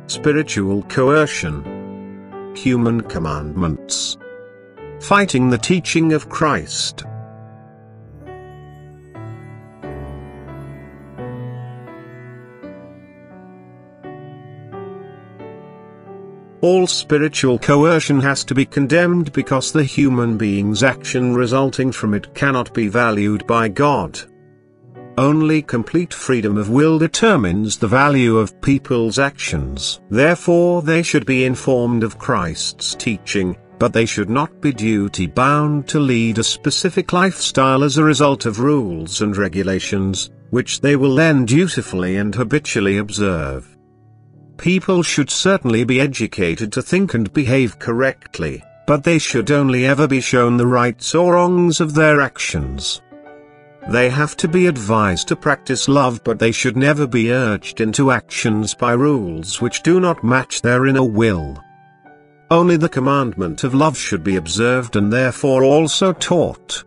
spiritual coercion, human commandments, fighting the teaching of Christ. All spiritual coercion has to be condemned because the human being's action resulting from it cannot be valued by God. Only complete freedom of will determines the value of people's actions. Therefore they should be informed of Christ's teaching, but they should not be duty-bound to lead a specific lifestyle as a result of rules and regulations, which they will then dutifully and habitually observe. People should certainly be educated to think and behave correctly, but they should only ever be shown the rights or wrongs of their actions. They have to be advised to practice love, but they should never be urged into actions by rules which do not match their inner will. Only the commandment of love should be observed and therefore also taught.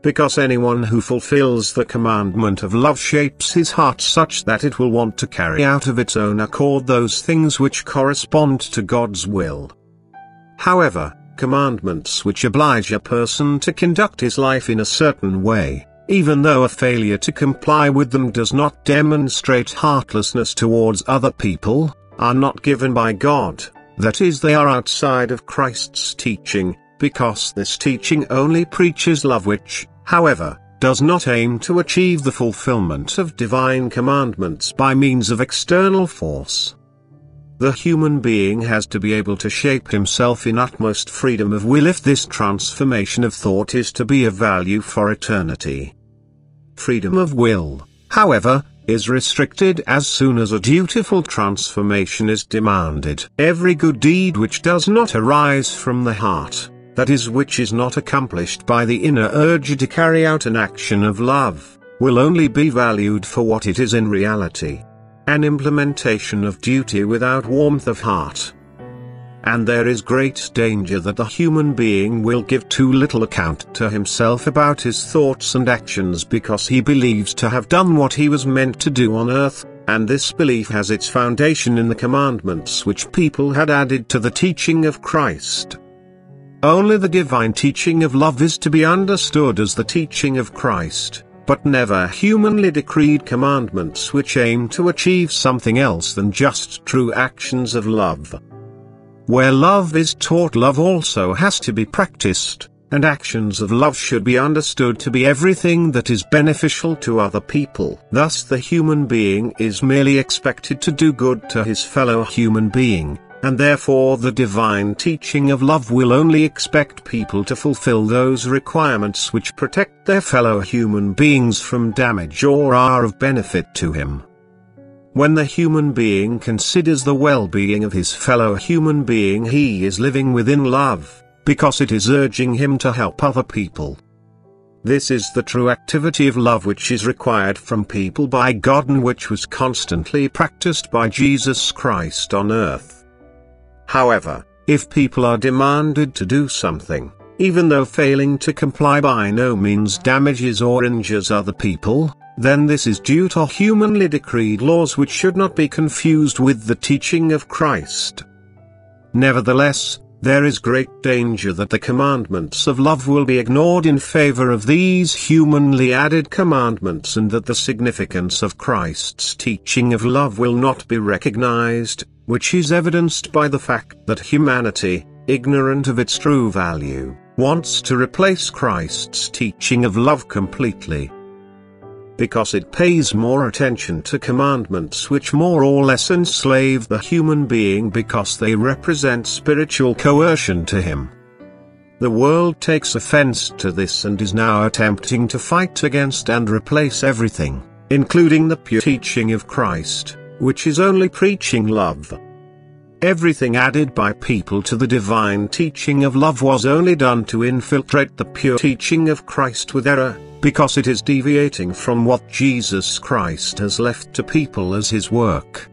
Because anyone who fulfills the commandment of love shapes his heart such that it will want to carry out of its own accord those things which correspond to God's will. However, commandments which oblige a person to conduct his life in a certain way, even though a failure to comply with them does not demonstrate heartlessness towards other people, are not given by God, that is, they are outside of Christ's teaching, because this teaching only preaches love which, however, does not aim to achieve the fulfillment of divine commandments by means of external force. The human being has to be able to shape himself in utmost freedom of will if this transformation of thought is to be of value for eternity. Freedom of will, however, is restricted as soon as a dutiful transformation is demanded. Every good deed which does not arise from the heart, that is, which is not accomplished by the inner urge to carry out an action of love, will only be valued for what it is in reality: an implementation of duty without warmth of heart. And there is great danger that the human being will give too little account to himself about his thoughts and actions because he believes to have done what he was meant to do on earth, and this belief has its foundation in the commandments which people had added to the teaching of Christ. Only the divine teaching of love is to be understood as the teaching of Christ, but never humanly decreed commandments which aim to achieve something else than just true actions of love. Where love is taught, love also has to be practiced, and actions of love should be understood to be everything that is beneficial to other people. Thus the human being is merely expected to do good to his fellow human being, and therefore the divine teaching of love will only expect people to fulfill those requirements which protect their fellow human beings from damage or are of benefit to him. When the human being considers the well-being of his fellow human being, he is living within love, because it is urging him to help other people. This is the true activity of love which is required from people by God and which was constantly practiced by Jesus Christ on earth. However, if people are demanded to do something, even though failing to comply by no means damages or injures other people, then this is due to humanly decreed laws which should not be confused with the teaching of Christ. Nevertheless, there is great danger that the commandments of love will be ignored in favor of these humanly added commandments, and that the significance of Christ's teaching of love will not be recognized, which is evidenced by the fact that humanity, ignorant of its true value, wants to replace Christ's teaching of love completely. Because it pays more attention to commandments which more or less enslave the human being because they represent spiritual coercion to him. The world takes offense to this and is now attempting to fight against and replace everything, including the pure teaching of Christ, which is only preaching love. Everything added by people to the divine teaching of love was only done to infiltrate the pure teaching of Christ with error, because it is deviating from what Jesus Christ has left to people as his work.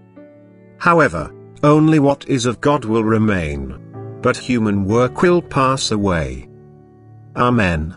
However, only what is of God will remain, but human work will pass away. Amen.